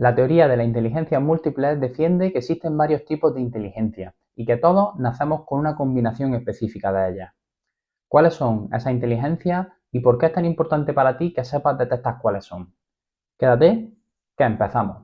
La teoría de la inteligencia múltiple defiende que existen varios tipos de inteligencia y que todos nacemos con una combinación específica de ellas. ¿Cuáles son esas inteligencias y por qué es tan importante para ti que sepas detectar cuáles son? Quédate, que empezamos.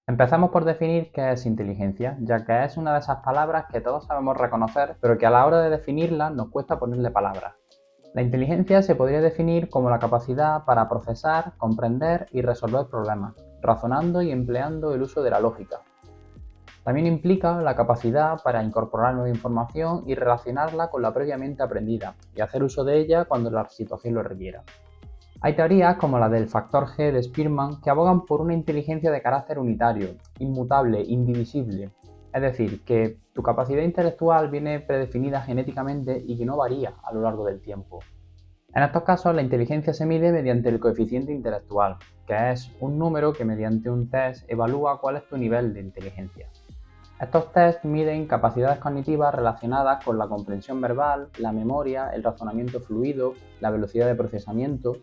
Empezamos por definir qué es inteligencia, ya que es una de esas palabras que todos sabemos reconocer, pero que a la hora de definirla nos cuesta ponerle palabras. La inteligencia se podría definir como la capacidad para procesar, comprender y resolver problemas, razonando y empleando el uso de la lógica. También implica la capacidad para incorporar nueva información y relacionarla con la previamente aprendida, y hacer uso de ella cuando la situación lo requiera. Hay teorías como la del factor G de Spearman que abogan por una inteligencia de carácter unitario, inmutable, indivisible. Es decir, que tu capacidad intelectual viene predefinida genéticamente y que no varía a lo largo del tiempo. En estos casos, la inteligencia se mide mediante el coeficiente intelectual, que es un número que mediante un test evalúa cuál es tu nivel de inteligencia. Estos tests miden capacidades cognitivas relacionadas con la comprensión verbal, la memoria, el razonamiento fluido, la velocidad de procesamiento.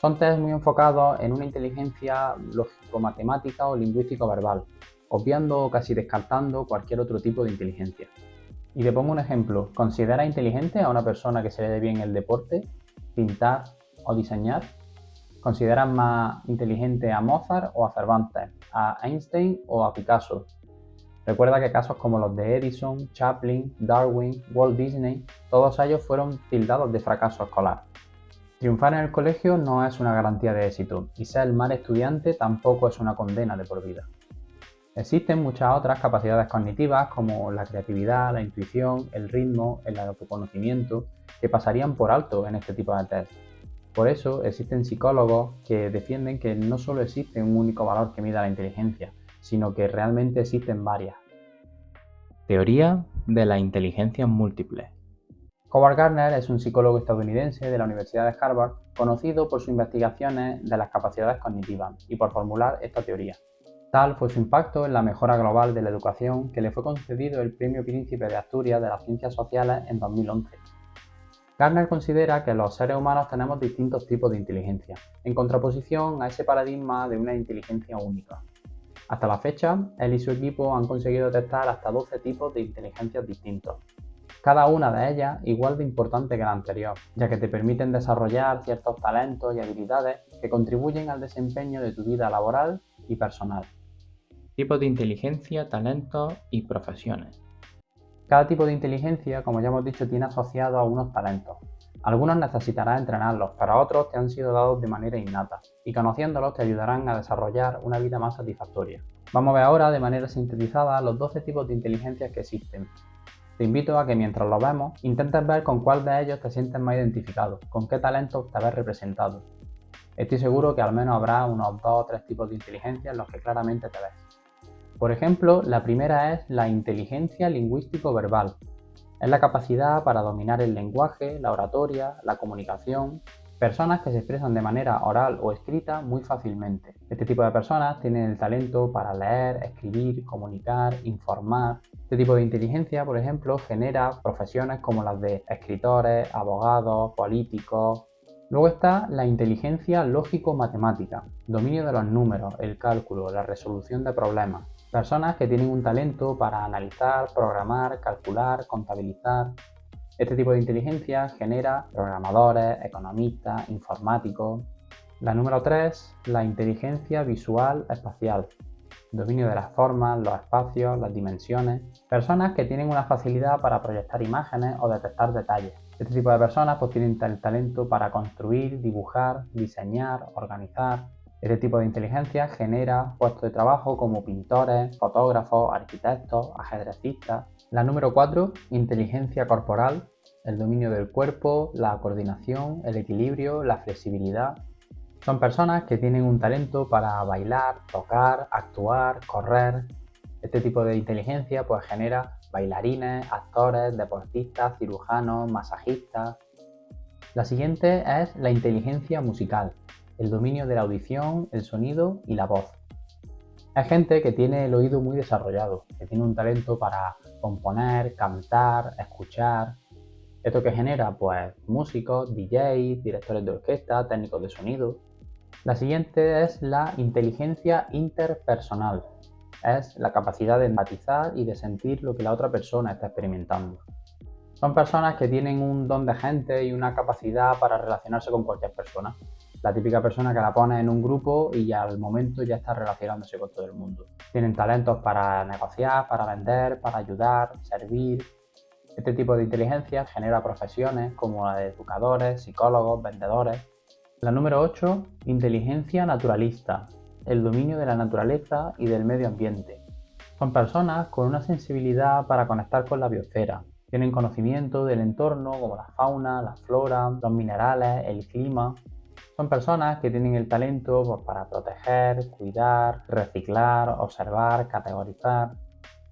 Son tests muy enfocados en una inteligencia lógico-matemática o lingüístico-verbal, obviando o casi descartando cualquier otro tipo de inteligencia. Y te pongo un ejemplo. ¿Considera inteligente a una persona que se le dé bien el deporte, pintar o diseñar? ¿Consideras más inteligente a Mozart o a Cervantes, a Einstein o a Picasso? Recuerda que casos como los de Edison, Chaplin, Darwin, Walt Disney, todos ellos fueron tildados de fracaso escolar. Triunfar en el colegio no es una garantía de éxito, y ser el mal estudiante tampoco es una condena de por vida. Existen muchas otras capacidades cognitivas como la creatividad, la intuición, el ritmo, el autoconocimiento, que pasarían por alto en este tipo de test. Por eso existen psicólogos que defienden que no solo existe un único valor que mida la inteligencia, sino que realmente existen varias. Teoría de la inteligencia múltiple. Howard Gardner es un psicólogo estadounidense de la Universidad de Harvard, conocido por sus investigaciones de las capacidades cognitivas y por formular esta teoría. Tal fue su impacto en la mejora global de la educación que le fue concedido el Premio Príncipe de Asturias de las Ciencias Sociales en 2011. Gardner considera que los seres humanos tenemos distintos tipos de inteligencia, en contraposición a ese paradigma de una inteligencia única. Hasta la fecha, él y su equipo han conseguido detectar hasta 12 tipos de inteligencias distintos, cada una de ellas igual de importante que la anterior, ya que te permiten desarrollar ciertos talentos y habilidades que contribuyen al desempeño de tu vida laboral y personal. Tipos de inteligencia, talentos y profesiones. Cada tipo de inteligencia, como ya hemos dicho, tiene asociado a unos talentos. Algunos necesitarás entrenarlos, pero otros te han sido dados de manera innata, y conociéndolos te ayudarán a desarrollar una vida más satisfactoria. Vamos a ver ahora de manera sintetizada los 12 tipos de inteligencias que existen. Te invito a que mientras lo vemos, intentes ver con cuál de ellos te sientes más identificado, con qué talentos te ves representado. Estoy seguro que al menos habrá unos 2 o 3 tipos de inteligencia en los que claramente te ves. Por ejemplo, la primera es la inteligencia lingüístico-verbal. Es la capacidad para dominar el lenguaje, la oratoria, la comunicación. Personas que se expresan de manera oral o escrita muy fácilmente. Este tipo de personas tienen el talento para leer, escribir, comunicar, informar. Este tipo de inteligencia, por ejemplo, genera profesiones como las de escritores, abogados, políticos. Luego está la inteligencia lógico-matemática, dominio de los números, el cálculo, la resolución de problemas. Personas que tienen un talento para analizar, programar, calcular, contabilizar. Este tipo de inteligencia genera programadores, economistas, informáticos. La número 3, la inteligencia visual espacial. Dominio de las formas, los espacios, las dimensiones. Personas que tienen una facilidad para proyectar imágenes o detectar detalles. Este tipo de personas pues tienen el talento para construir, dibujar, diseñar, organizar. Este tipo de inteligencia genera puestos de trabajo como pintores, fotógrafos, arquitectos, ajedrecistas. La número 4, inteligencia corporal, el dominio del cuerpo, la coordinación, el equilibrio, la flexibilidad. Son personas que tienen un talento para bailar, tocar, actuar, correr. Este tipo de inteligencia pues genera bailarines, actores, deportistas, cirujanos, masajistas. La siguiente es la inteligencia musical, el dominio de la audición, el sonido y la voz. Es gente que tiene el oído muy desarrollado, que tiene un talento para componer, cantar, escuchar. ¿Esto que genera? Pues músicos, DJs, directores de orquesta, técnicos de sonido. La siguiente es la inteligencia interpersonal. Es la capacidad de empatizar y de sentir lo que la otra persona está experimentando. Son personas que tienen un don de gente y una capacidad para relacionarse con cualquier persona. La típica persona que la pone en un grupo y al momento ya está relacionándose con todo el mundo. Tienen talentos para negociar, para vender, para ayudar, servir. Este tipo de inteligencia genera profesiones como la de educadores, psicólogos, vendedores. La número 8, inteligencia naturalista, el dominio de la naturaleza y del medio ambiente. Son personas con una sensibilidad para conectar con la biosfera. Tienen conocimiento del entorno como la fauna, la flora, los minerales, el clima. Son personas que tienen el talento pues, para proteger, cuidar, reciclar, observar, categorizar.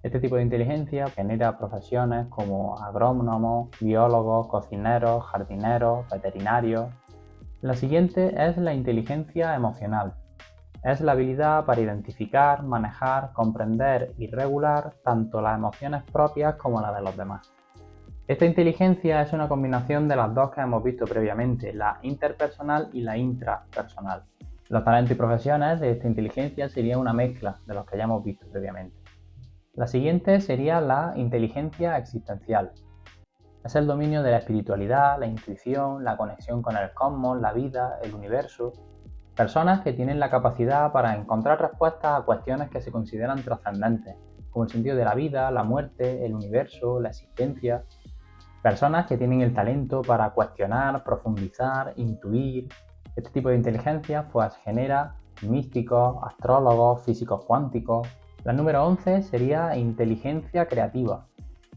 Este tipo de inteligencia genera profesiones como agrónomos, biólogos, cocineros, jardineros, veterinarios. La siguiente es la inteligencia emocional. Es la habilidad para identificar, manejar, comprender y regular tanto las emociones propias como las de los demás. Esta inteligencia es una combinación de las dos que hemos visto previamente, la interpersonal y la intrapersonal. Los talentos y profesiones de esta inteligencia serían una mezcla de los que ya hemos visto previamente. La siguiente sería la inteligencia existencial. Es el dominio de la espiritualidad, la intuición, la conexión con el cosmos, la vida, el universo. Personas que tienen la capacidad para encontrar respuestas a cuestiones que se consideran trascendentes, como el sentido de la vida, la muerte, el universo, la existencia. Personas que tienen el talento para cuestionar, profundizar, intuir. Este tipo de inteligencia pues genera místicos, astrólogos, físicos cuánticos. La número 11 sería inteligencia creativa,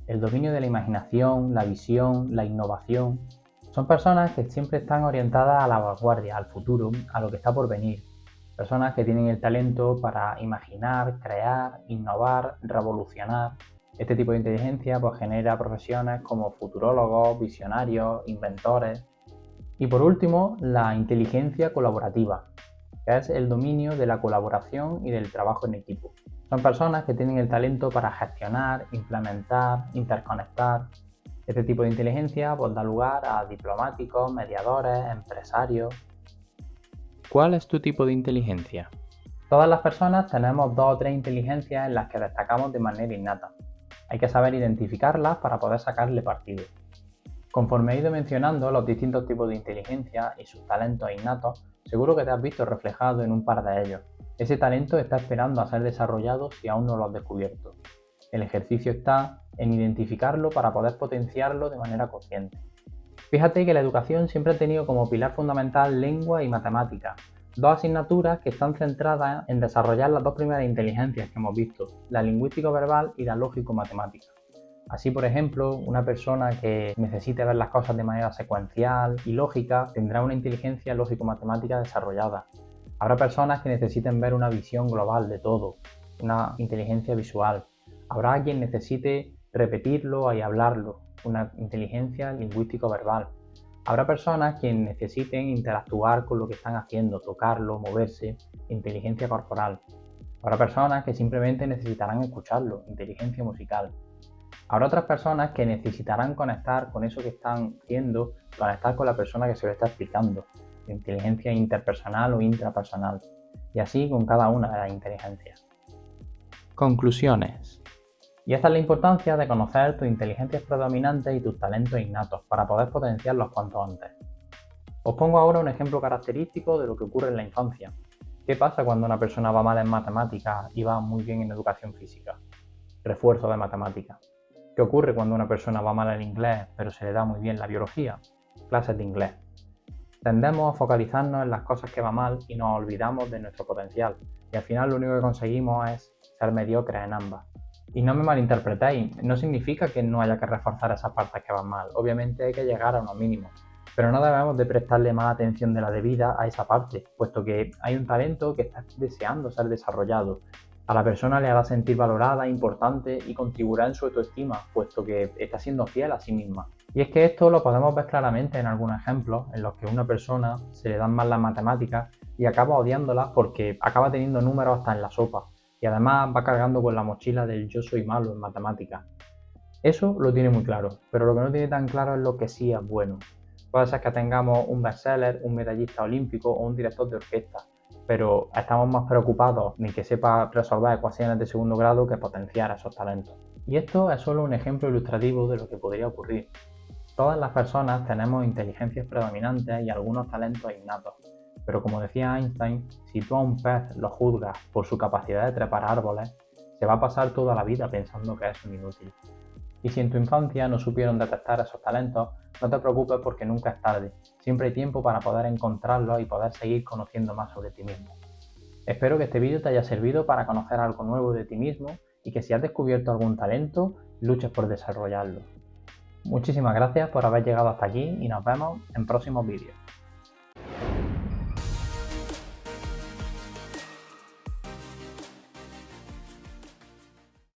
el dominio de la imaginación, la visión, la innovación. Son personas que siempre están orientadas a la vanguardia, al futuro, a lo que está por venir. Personas que tienen el talento para imaginar, crear, innovar, revolucionar. Este tipo de inteligencia pues, genera profesiones como futurólogos, visionarios, inventores. Y por último, la inteligencia colaborativa, que es el dominio de la colaboración y del trabajo en equipo. Son personas que tienen el talento para gestionar, implementar, interconectar. Este tipo de inteligencia pues, da lugar a diplomáticos, mediadores, empresarios. ¿Cuál es tu tipo de inteligencia? Todas las personas tenemos dos o tres inteligencias en las que destacamos de manera innata. Hay que saber identificarlas para poder sacarle partido. Conforme he ido mencionando los distintos tipos de inteligencia y sus talentos innatos, seguro que te has visto reflejado en un par de ellos. Ese talento está esperando a ser desarrollado si aún no lo has descubierto. El ejercicio está en identificarlo para poder potenciarlo de manera consciente. Fíjate que la educación siempre ha tenido como pilar fundamental lengua y matemáticas, dos asignaturas que están centradas en desarrollar las dos primeras inteligencias que hemos visto, la lingüístico-verbal y la lógico-matemática. Así, por ejemplo, una persona que necesite ver las cosas de manera secuencial y lógica tendrá una inteligencia lógico-matemática desarrollada. Habrá personas que necesiten ver una visión global de todo, una inteligencia visual. Habrá quien necesite repetirlo y hablarlo, una inteligencia lingüístico-verbal. Habrá personas que necesiten interactuar con lo que están haciendo, tocarlo, moverse, inteligencia corporal. Habrá personas que simplemente necesitarán escucharlo, inteligencia musical. Habrá otras personas que necesitarán conectar con eso que están haciendo, conectar con la persona que se lo está explicando, inteligencia interpersonal o intrapersonal, y así con cada una de las inteligencias. Conclusiones. Y esta es la importancia de conocer tus inteligencias predominantes y tus talentos innatos para poder potenciarlos cuanto antes. Os pongo ahora un ejemplo característico de lo que ocurre en la infancia. ¿Qué pasa cuando una persona va mal en matemáticas y va muy bien en educación física? Refuerzo de matemáticas. ¿Qué ocurre cuando una persona va mal en inglés pero se le da muy bien la biología? Clases de inglés. Tendemos a focalizarnos en las cosas que van mal y nos olvidamos de nuestro potencial, y al final lo único que conseguimos es ser mediocres en ambas. Y no me malinterpretéis, no significa que no haya que reforzar esas partes que van mal, obviamente hay que llegar a unos mínimos, pero no debemos de prestarle más atención de la debida a esa parte, puesto que hay un talento que está deseando ser desarrollado. A la persona le hará sentir valorada, importante y contribuirá en su autoestima, puesto que está siendo fiel a sí misma. Y es que esto lo podemos ver claramente en algunos ejemplos en los que a una persona se le dan mal las matemáticas y acaba odiándolas porque acaba teniendo números hasta en la sopa. y además va cargando con la mochila del yo soy malo en matemáticas. Eso lo tiene muy claro, pero lo que no tiene tan claro es lo que sí es bueno. Puede ser que tengamos un bestseller, un medallista olímpico o un director de orquesta, pero estamos más preocupados ni que sepa resolver ecuaciones de segundo grado que potenciar esos talentos. Y esto es solo un ejemplo ilustrativo de lo que podría ocurrir. Todas las personas tenemos inteligencias predominantes y algunos talentos innatos, pero como decía Einstein, si tú a un pez lo juzgas por su capacidad de trepar árboles, se va a pasar toda la vida pensando que es un inútil. Y si en tu infancia no supieron detectar esos talentos, no te preocupes porque nunca es tarde. Siempre hay tiempo para poder encontrarlos y poder seguir conociendo más sobre ti mismo. Espero que este vídeo te haya servido para conocer algo nuevo de ti mismo y que si has descubierto algún talento, luches por desarrollarlo. Muchísimas gracias por haber llegado hasta aquí y nos vemos en próximos vídeos.